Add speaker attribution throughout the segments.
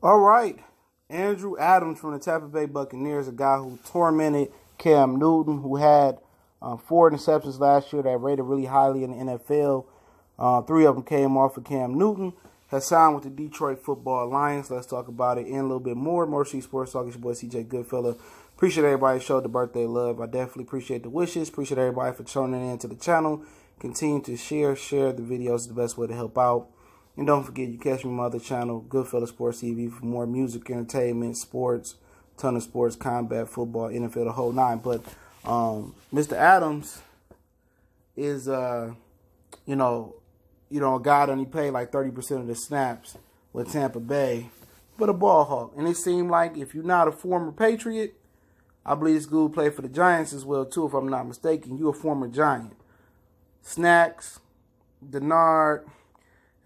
Speaker 1: All right. Andrew Adams from the Tampa Bay Buccaneers, a guy who tormented Cam Newton, who had 4 interceptions last year that rated really highly in the NFL. 3 of them came off of Cam Newton. Has signed with the Detroit Football Lions. Let's talk about it in a little bit more. More Street Sports Talk. It's your boy CJ Goodfella. Appreciate everybody who showed the birthday love. I definitely appreciate the wishes. Appreciate everybody for tuning in to the channel. Continue to share the videos. Is the best way to help out. And don't forget, you catch me on my other channel, Goodfella Sports TV, for more music, entertainment, sports, ton of sports, combat, football, NFL, the whole nine. But Mr. Adams is, a guy that only played like 30% of the snaps with Tampa Bay, but a ball hawk. And it seemed like if you're not a former Patriot, I believe this dude played for the Giants as well, too, if I'm not mistaken. You're a former Giant. Snacks, Denard,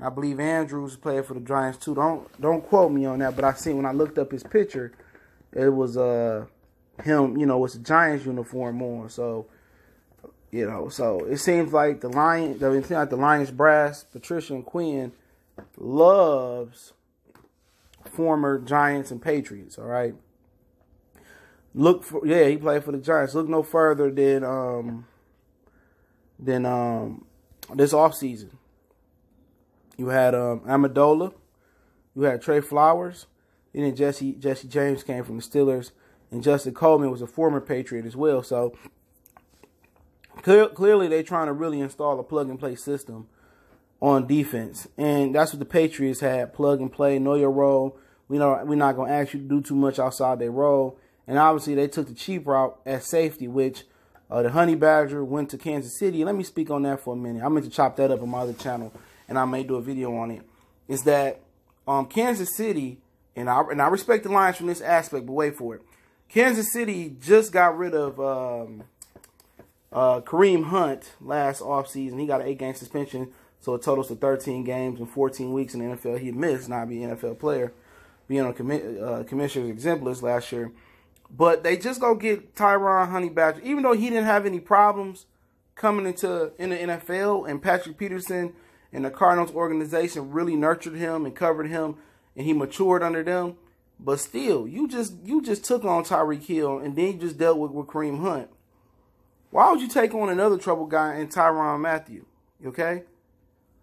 Speaker 1: I believe Andrews played for the Giants too. Don't quote me on that, but I seen when I looked up his picture, it was him, with the Giants uniform on. So, so it seems like the Lions brass, Patricia and Quinn, loves former Giants and Patriots. All right. He played for the Giants. Look no further than this offseason. You had Amendola, you had Trey Flowers, and then Jesse James came from the Steelers, and Justin Coleman was a former Patriot as well. So clearly they're trying to really install a plug-and-play system on defense, and that's what the Patriots had: plug and play, know your role. We're not going to ask you to do too much outside their role, and obviously they took the cheap route at safety, which the Honey Badger went to Kansas City. Let me speak on that for a minute. I meant to chop that up on my other channel, and I may do a video on it. Is that Kansas City, and I respect the Lions from this aspect, but wait for it. Kansas City just got rid of Kareem Hunt last offseason. He got an 8-game suspension, so it totals to 13 games and 14 weeks in the NFL. He missed not being an NFL player, being on commissioner's exempt list last year. But they just go get Tyron Honey Badger, even though he didn't have any problems coming in the NFL, and Patrick Peterson and the Cardinals organization really nurtured him and covered him, and he matured under them. But still, you just took on Tyreek Hill, and then you just dealt with Kareem Hunt. Why would you take on another trouble guy in Tyrann Mathieu? Okay?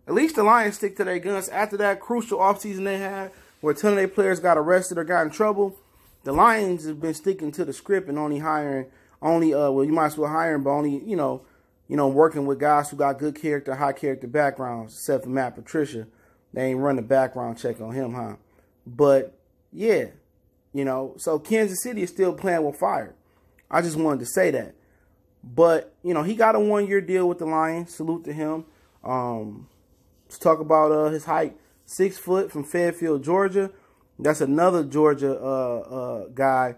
Speaker 1: At least the Lions stick to their guns. After that crucial offseason they had, where a ton of their players got arrested or got in trouble, the Lions have been sticking to the script and only hiring, you might as well hire him, but only, working with guys who got good character, high character backgrounds, except for Matt Patricia. They ain't run a background check on him, huh? But, yeah, so Kansas City is still playing with fire. I just wanted to say that. But, he got a 1-year deal with the Lions. Salute to him. Let's talk about his height. 6 foot from Fairfield, Georgia. That's another Georgia guy.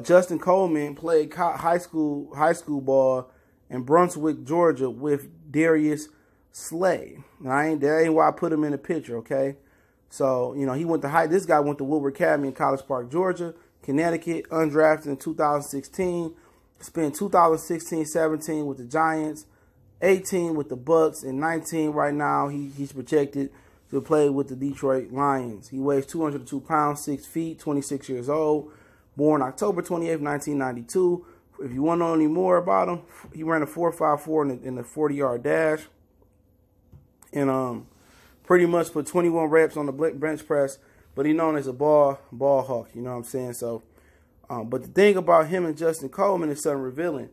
Speaker 1: Justin Coleman played high school ball in Brunswick, Georgia, with Darius Slay. That ain't why I put him in the picture, okay? So, he went to this guy went to Woodward Academy in College Park, Georgia, Connecticut, undrafted in 2016. Spent 2016-17 with the Giants, 18 with the Bucks, and 19 right now. He's projected to play with the Detroit Lions. He weighs 202 pounds, 6 feet, 26 years old. Born October 28th, 1992. If you want to know any more about him, he ran a 4.54 in the 40-yard dash. And pretty much put 21 reps on the bench press. But he's known as a ball hawk, you know what I'm saying? So, but the thing about him and Justin Coleman is something revealing.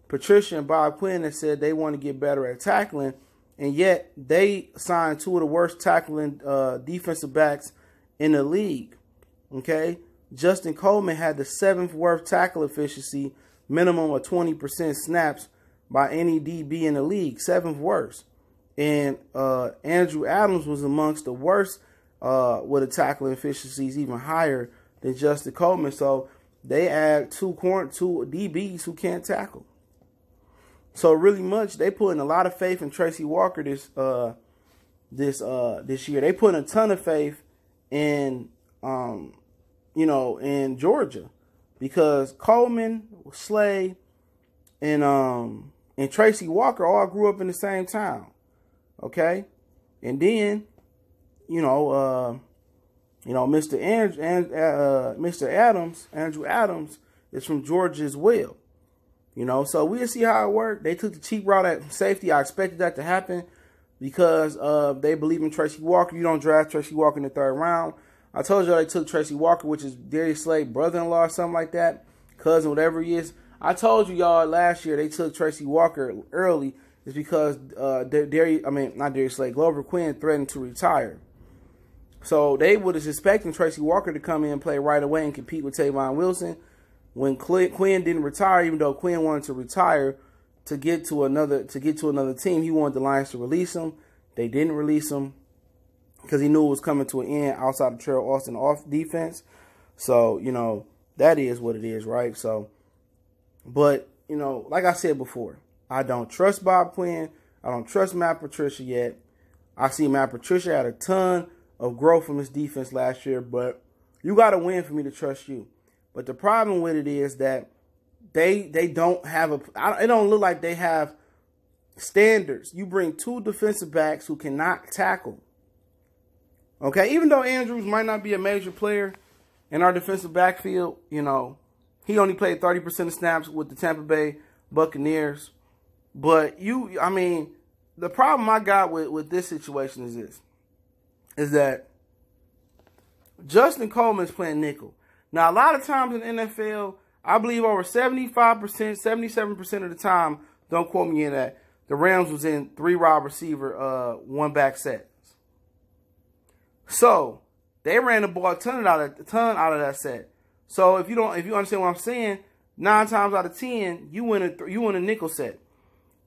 Speaker 1: Patricia and Bob Quinn have said they want to get better at tackling, and yet they signed 2 of the worst tackling defensive backs in the league. Okay? Justin Coleman had the 7th worst tackle efficiency, minimum of 20% snaps by any DB in the league. 7th worst. And Andrew Adams was amongst the worst with the tackling efficiencies, even higher than Justin Coleman. So they add 2 DBs who can't tackle. So really much, they put in a lot of faith in Tracy Walker this year. They put in a ton of faith in in Georgia, because Coleman, Slay, and Tracy Walker all grew up in the same town. Okay, and then You know, Mr. Andrew Adams is from Georgia as well. You know, so we'll see how it worked. They took the cheap route at safety. I expected that to happen because they believe in Tracy Walker. You don't draft Tracy Walker in the 3rd round. I told you they took Tracy Walker, which is Darius Slade's brother-in-law or something like that, cousin, whatever he is. I told you y'all last year they took Tracy Walker early. It's because not Darius Slade, Glover Quinn threatened to retire. So they was expecting Tracy Walker to come in and play right away and compete with Tavon Wilson. When Quinn didn't retire, even though Quinn wanted to retire to get to another team, he wanted the Lions to release him. They didn't release him because he knew it was coming to an end outside of Terrell Austin off defense. So, you know, that is what it is, right? So, but, you know, like I said before, I don't trust Bob Quinn. I don't trust Matt Patricia yet. I see Matt Patricia had a ton of growth from his defense last year, but you got to win for me to trust you. But the problem with it is that they don't have it don't look like they have standards. You bring 2 defensive backs who cannot tackle. Okay, even though Andrews might not be a major player in our defensive backfield, you know, he only played 30% of snaps with the Tampa Bay Buccaneers. But the problem I got with this situation is this, is that Justin Coleman's playing nickel. Now, a lot of times in the NFL, I believe over 75%, 77% of the time, don't quote me in that, the Rams was in 3 wide receiver, 1 back sets. So they ran the ball a ton out of that set. So if you understand what I'm saying, 9 times out of 10, you win a nickel set.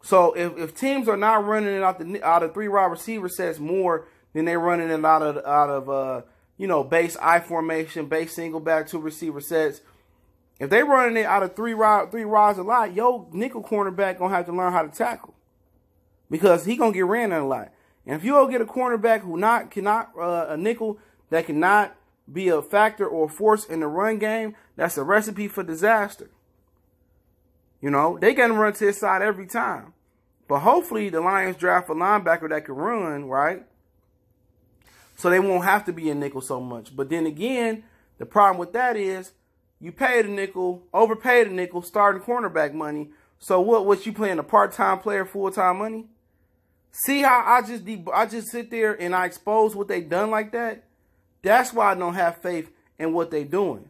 Speaker 1: So if teams are not running it out of 3 wide receiver sets more than they're running it out of base I formation, base single back 2 receiver sets. If they running it out of 3 rods a lot, yo nickel cornerback gonna have to learn how to tackle because he gonna get ran in a lot. And if you don't get a cornerback who a nickel that cannot be a factor or a force in the run game, that's a recipe for disaster. You know, they gonna run to his side every time. But hopefully the Lions draft a linebacker that can run, right? So they won't have to be a nickel so much. But then again, the problem with that is you paid a nickel, overpaid a nickel, starting cornerback money. So what you playing a part-time player, full-time money? See how I just sit there and I expose what they done like that? That's why I don't have faith in what they doing.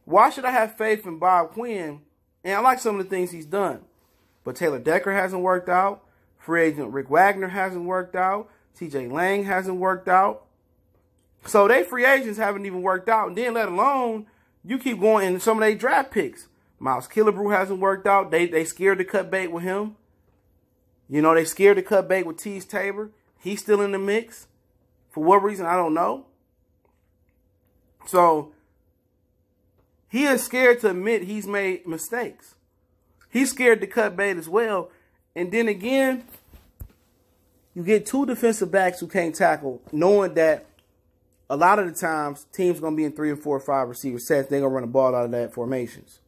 Speaker 1: Why should I have faith in Bob Quinn? And I like some of the things he's done. But Taylor Decker hasn't worked out. Free agent Rick Wagner hasn't worked out. TJ Lang hasn't worked out. So they free agents haven't even worked out. And then let alone you keep going in some of their draft picks. Miles Killebrew hasn't worked out. They scared to cut bait with him. You know, they scared to cut bait with Tease Tabor. He's still in the mix. For what reason, I don't know. So he is scared to admit he's made mistakes. He's scared to cut bait as well. And then again, you get 2 defensive backs who can't tackle, knowing that a lot of the times teams going to be in 3 and 4 or 5 receiver sets. They're going to run the ball out of that formations.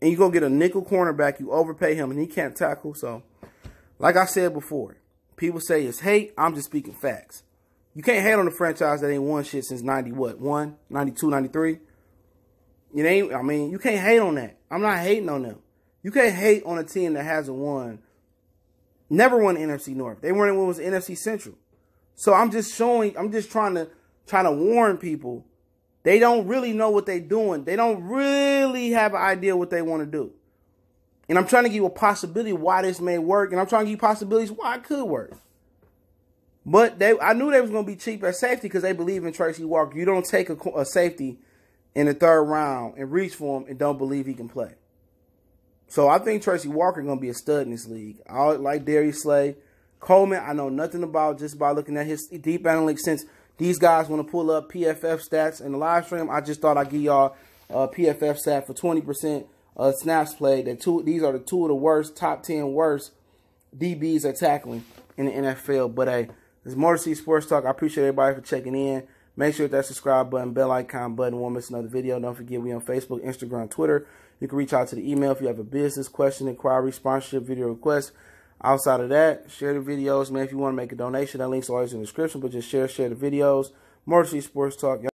Speaker 1: And you're going to get a nickel cornerback. You overpay him and he can't tackle. So, like I said before, people say it's hate. I'm just speaking facts. You can't hate on the franchise that ain't won shit since 92, 93. It ain't, you can't hate on that. I'm not hating on them. You can't hate on a team that hasn't won, never won the NFC North. They weren't when it was the NFC Central. So I'm just trying to warn people. They don't really know what they're doing. They don't really have an idea what they want to do. And I'm trying to give you a possibility why this may work. And I'm trying to give you possibilities why it could work. But I knew they was going to be cheap at safety because they believe in Tracy Walker. You don't take a safety in the 3rd round and reach for him and don't believe he can play. So I think Tracy Walker is going to be a stud in this league. I like Darius Slade. Coleman, I know nothing about just by looking at his deep analytics. Since these guys want to pull up PFF stats in the live stream, I just thought I'd give y'all a PFF stat for 20% snaps played. These are the 2 of the worst, top 10 worst DBs at tackling in the NFL. But hey, this is Motor City Sports Talk. I appreciate everybody for checking in. Make sure that subscribe button, bell icon button, won't miss another video. Don't forget we on Facebook, Instagram, Twitter. You can reach out to the email if you have a business question, inquiry, sponsorship, video request. Outside of that, share the videos. Man, if you want to make a donation, that link's always in the description, but just share the videos. Motor City Sports Talk.